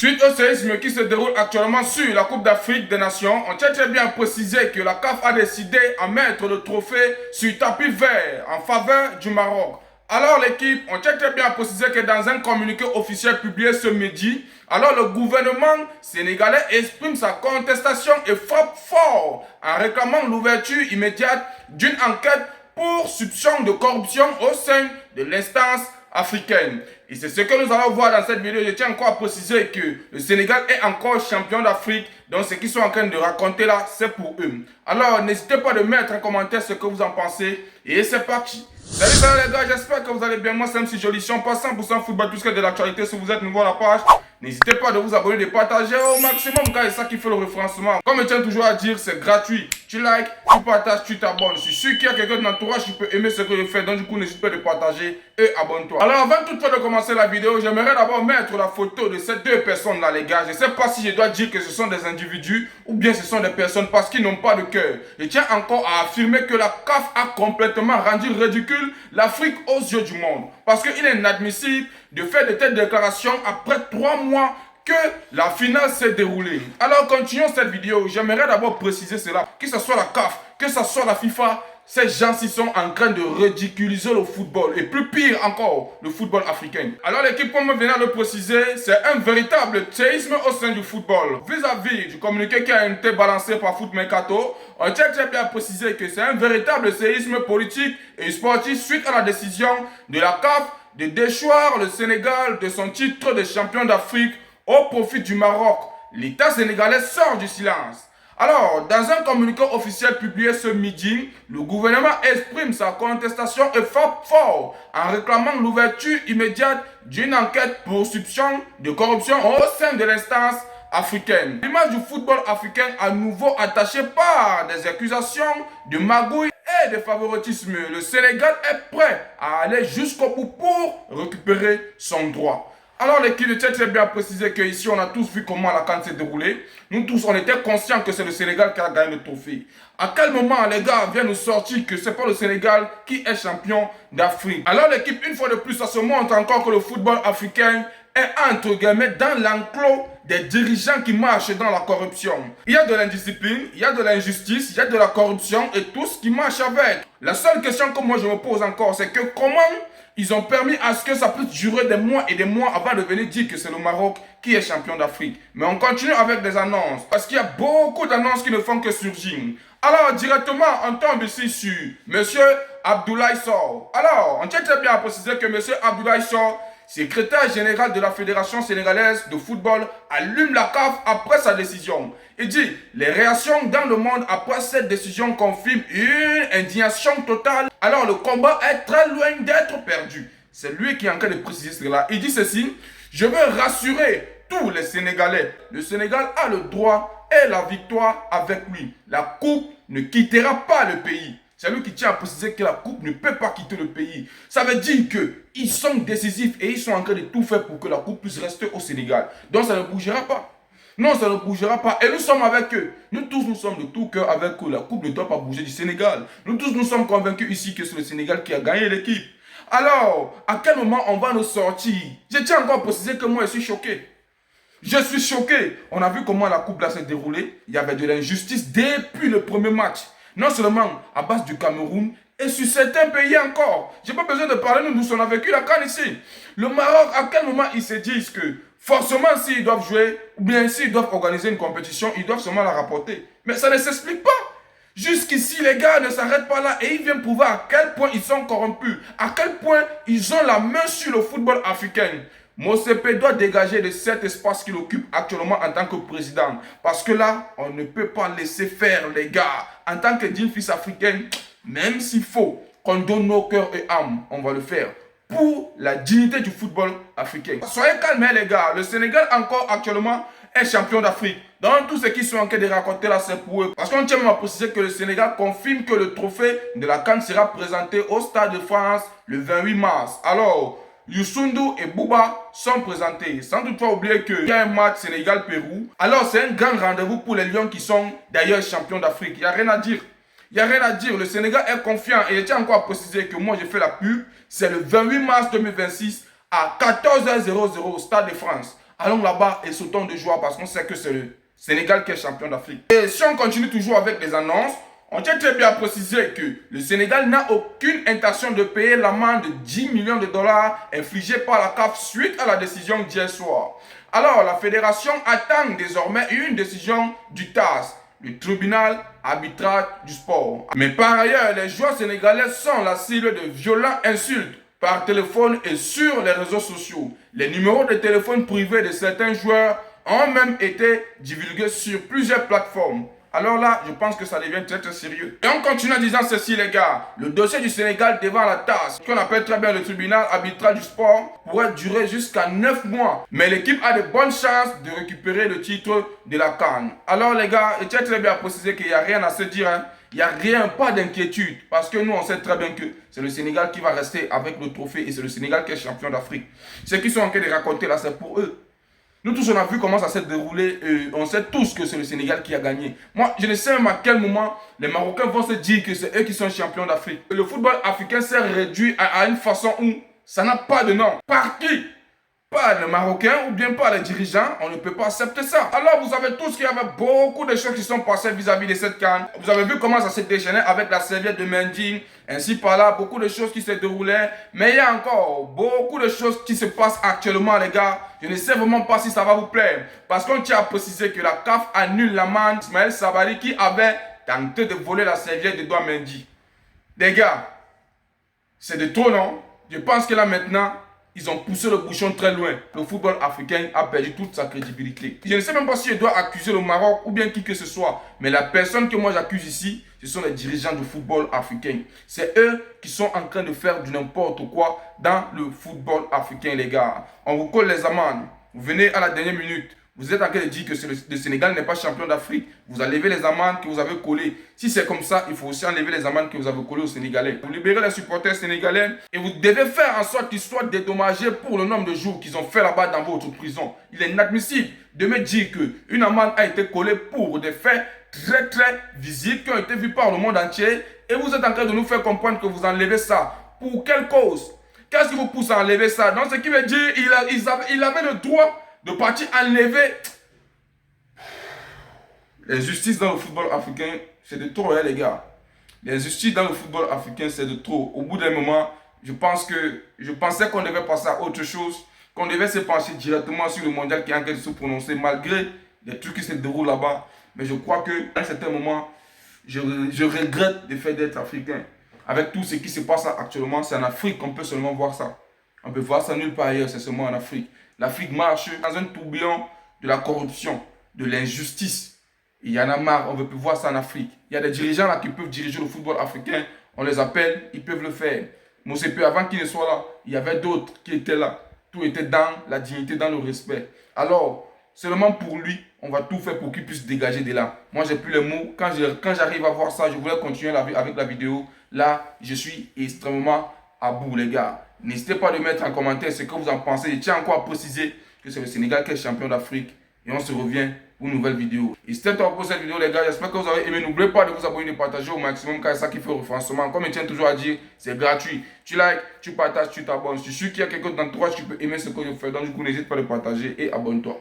Suite au séisme qui se déroule actuellement sur la Coupe d'Afrique des Nations, on tient très bien à préciser que la CAF a décidé à mettre le trophée sur tapis vert en faveur du Maroc. Alors l'équipe, on tient très bien à préciser que dans un communiqué officiel publié ce midi, alors le gouvernement sénégalais exprime sa contestation et frappe fort en réclamant l'ouverture immédiate d'une enquête pour soupçon de corruption au sein de l'instance africaine. Et c'est ce que nous allons voir dans cette vidéo. Je tiens encore à préciser que le Sénégal est encore champion d'Afrique. Donc ce qu'ils sont en train de raconter là, c'est pour eux. Alors n'hésitez pas de mettre en commentaire ce que vous en pensez. Et c'est parti. Salut les gars, j'espère que vous allez bien. Moi c'est MC Jolition, pas 100% football, tout ce qui est de l'actualité. Si vous êtes nouveau à la page, n'hésitez pas de vous abonner, de partager au maximum car c'est ça qui fait le référencement. Comme je tiens toujours à dire, c'est gratuit. Tu likes, tu partages, tu t'abonnes. Je suis sûr qu'il y a quelqu'un de l'entourage qui peut aimer ce que je fais. Donc du coup, n'hésite pas de partager et abonne-toi. Alors avant toutefois de commencer la vidéo, j'aimerais d'abord mettre la photo de ces deux personnes là les gars. Je ne sais pas si je dois dire que ce sont des individus ou bien ce sont des personnes parce qu'ils n'ont pas de cœur. Je tiens encore à affirmer que la CAF a complètement rendu ridicule l'Afrique aux yeux du monde. Parce qu'il est inadmissible de faire de telles déclarations après 3 mois que la finale s'est déroulée. Alors continuons cette vidéo. J'aimerais d'abord préciser cela. Que ce soit la CAF, que ce soit la FIFA, ces gens-ci sont en train de ridiculiser le football. Et plus pire encore, le football africain. Alors l'équipe, comme on vient de le préciser, c'est un véritable séisme au sein du football. Vis-à-vis du communiqué qui a été balancé par Foot Mercato, on tient très bien à préciser que c'est un véritable séisme politique et sportif suite à la décision de la CAF de déchoir le Sénégal de son titre de champion d'Afrique au profit du Maroc. L'État sénégalais sort du silence. Alors, dans un communiqué officiel publié ce midi, le gouvernement exprime sa contestation et frappe fort en réclamant l'ouverture immédiate d'une enquête pour soupçon de corruption au sein de l'instance africaine. L'image du football africain à nouveau attachée par des accusations de magouille et de favoritisme. Le Sénégal est prêt à aller jusqu'au bout pour récupérer son droit. Alors l'équipe tient très bien à préciser qu'ici on a tous vu comment la CAN s'est déroulée. Nous tous on était conscients que c'est le Sénégal qui a gagné le trophée. À quel moment les gars viennent nous sortir que c'est pas le Sénégal qui est champion d'Afrique? Alors l'équipe, une fois de plus, ça se montre encore que le football africain est entre guillemets dans l'enclos des dirigeants qui marchent dans la corruption. Il y a de l'indiscipline, il y a de l'injustice, il y a de la corruption et tout ce qui marche avec. La seule question que moi je me pose encore, c'est que comment ils ont permis à ce que ça puisse durer des mois et des mois avant de venir dire que c'est le Maroc qui est champion d'Afrique. Mais on continue avec des annonces. Parce qu'il y a beaucoup d'annonces qui ne font que surgir. Alors, directement, on tombe ici sur M. Abdoulaye Sow. Alors, on tient très bien à préciser que M. Abdoulaye Sow, secrétaire général de la Fédération sénégalaise de football, allume la CAF après sa décision. Il dit, les réactions dans le monde après cette décision confirment une indignation totale. Alors le combat est très loin d'être perdu. C'est lui qui est en train de préciser cela. Il dit ceci, je veux rassurer tous les Sénégalais. Le Sénégal a le droit et la victoire avec lui. La coupe ne quittera pas le pays. C'est lui qui tient à préciser que la coupe ne peut pas quitter le pays. Ça veut dire qu'ils sont décisifs et ils sont en train de tout faire pour que la coupe puisse rester au Sénégal. Donc ça ne bougera pas. Non, ça ne bougera pas. Et nous sommes avec eux. Nous tous, nous sommes de tout cœur avec eux. La coupe ne doit pas bouger du Sénégal. Nous tous, nous sommes convaincus ici que c'est le Sénégal qui a gagné l'équipe. Alors, à quel moment on va nous sortir? Je tiens encore à préciser que moi, je suis choqué. Je suis choqué. On a vu comment la coupe là s'est déroulée. Il y avait de l'injustice depuis le premier match. Non seulement à base du Cameroun, et sur certains pays encore. Je n'ai pas besoin de parler, nous on a vécu la CAN ici. Le Maroc, à quel moment ils se disent que forcément s'ils doivent jouer, ou bien s'ils doivent organiser une compétition, ils doivent seulement la rapporter. Mais ça ne s'explique pas. Jusqu'ici, les gars ne s'arrêtent pas là et ils viennent prouver à quel point ils sont corrompus, à quel point ils ont la main sur le football africain. Motsepe doit dégager de cet espace qu'il occupe actuellement en tant que président. Parce que là, on ne peut pas laisser faire les gars. En tant que digne fils africain, même s'il faut qu'on donne nos cœurs et âmes, on va le faire. Pour la dignité du football africain. Soyez calmes les gars, le Sénégal encore actuellement est champion d'Afrique. Dans tout ce qui sont en train de raconter là, c'est pour eux. Parce qu'on tient à préciser que le Sénégal confirme que le trophée de la CAN sera présenté au Stade de France le 28 mars. Alors, Youssou et Bouba sont présentés. Sans toutefois oublier qu'il y a un match Sénégal-Pérou. Alors c'est un grand rendez-vous pour les Lions qui sont d'ailleurs champions d'Afrique. Il n'y a rien à dire. Il n'y a rien à dire. Le Sénégal est confiant. Et je tiens encore à préciser que moi j'ai fait la pub. C'est le 28 mars 2026 à 14h00 au Stade de France. allons là-bas et sautons de joie parce qu'on sait que c'est le Sénégal qui est champion d'Afrique. Et si on continue toujours avec les annonces, on tient très bien à préciser que le Sénégal n'a aucune intention de payer l'amende de 10 millions de dollars infligée par la CAF suite à la décision d'hier soir. Alors, la fédération attend désormais une décision du TAS, le tribunal arbitral du sport. Mais par ailleurs, les joueurs sénégalais sont la cible de violentes insultes par téléphone et sur les réseaux sociaux. Les numéros de téléphone privés de certains joueurs ont même été divulgués sur plusieurs plateformes. Alors là, je pense que ça devient très très sérieux. Et on continue en disant ceci les gars. Le dossier du Sénégal devant la TAS, qu'on appelle très bien le tribunal arbitral du sport, pourrait durer jusqu'à 9 mois. Mais l'équipe a de bonnes chances de récupérer le titre de la CAN. Alors les gars, je tiens très bien à préciser qu'il n'y a rien à se dire. Hein. Il n'y a rien, pas d'inquiétude. Parce que nous, on sait très bien que c'est le Sénégal qui va rester avec le trophée et c'est le Sénégal qui est champion d'Afrique. Ceux qui sont en train de raconter là, c'est pour eux. Nous tous, on a vu comment ça s'est déroulé. On sait tous que c'est le Sénégal qui a gagné. Moi, je ne sais même à quel moment les Marocains vont se dire que c'est eux qui sont champions d'Afrique. Le football africain s'est réduit à une façon où ça n'a pas de nom. Par qui? Pas les Marocains ou bien pas les dirigeants, on ne peut pas accepter ça. Alors vous savez tous qu'il y avait beaucoup de choses qui sont passées vis-à-vis de cette CAN. Vous avez vu comment ça s'est déchaîné avec la serviette de Mendy, ainsi par là, beaucoup de choses qui se déroulaient. Mais il y a encore beaucoup de choses qui se passent actuellement les gars. Je ne sais vraiment pas si ça va vous plaire. Parce qu'on tient à préciser que la CAF annule l'amende Ismaël Sabali qui avait tenté de voler la serviette de Edouard Mendy. Les gars, c'est de trop non? Je pense que là maintenant, ils ont poussé le bouchon très loin. Le football africain a perdu toute sa crédibilité. Je ne sais même pas si je dois accuser le Maroc ou bien qui que ce soit. Mais la personne que moi j'accuse ici, ce sont les dirigeants du football africain. C'est eux qui sont en train de faire du n'importe quoi dans le football africain, les gars. On vous colle les amendes. Vous venez à la dernière minute. Vous êtes en train de dire que le Sénégal n'est pas champion d'Afrique. Vous enlevez les amendes que vous avez collées. Si c'est comme ça, il faut aussi enlever les amendes que vous avez collées aux Sénégalais. Vous libérez les supporters sénégalais et vous devez faire en sorte qu'ils soient dédommagés pour le nombre de jours qu'ils ont fait là-bas dans votre prison. Il est inadmissible de me dire qu'une amende a été collée pour des faits très très visibles qui ont été vus par le monde entier et vous êtes en train de nous faire comprendre que vous enlevez ça. Pour quelle cause? Qu'est-ce qui vous pousse à enlever ça? Donc ce qui veut dire qu'il avait le droit de partir enlever. L'injustice dans le football africain, c'est de trop, hein, les gars. L'injustice dans le football africain, c'est de trop. Au bout d'un moment, je pensais qu'on devait passer à autre chose, qu'on devait se pencher directement sur le mondial qui est en train de se prononcer, malgré les trucs qui se déroulent là-bas. Mais je crois qu'à un certain moment, je regrette le fait d'être africain. Avec tout ce qui se passe actuellement, c'est en Afrique qu'on peut seulement voir ça. On peut voir ça nulle part ailleurs, c'est seulement en Afrique. L'Afrique marche dans un tourbillon de la corruption, de l'injustice. Il y en a marre, on ne veut plus voir ça en Afrique. Il y a des dirigeants là qui peuvent diriger le football africain. On les appelle, ils peuvent le faire. Mosépé, avant qu'il ne soit là, il y avait d'autres qui étaient là. Tout était dans la dignité, dans le respect. Alors, seulement pour lui, on va tout faire pour qu'il puisse dégager de là. Moi, j'ai plus les mots. Quand j'arrive à voir ça, je voulais continuer avec la vidéo. Là, je suis extrêmement à bout, les gars. N'hésitez pas à mettre en commentaire ce que vous en pensez. Je tiens encore à préciser que c'est le Sénégal qui est champion d'Afrique. Et on se revient pour une nouvelle vidéo. Et c'était tout pour cette vidéo, les gars. J'espère que vous avez aimé. N'oubliez pas de vous abonner, de partager au maximum car c'est ça qui fait le référencement. Comme je tiens toujours à dire, c'est gratuit. Tu likes, tu partages, tu t'abonnes. Je suis sûr qu'il y a quelqu'un dans toi qui peut aimer ce que je fais. Donc du coup, n'hésite pas à le partager et abonne-toi.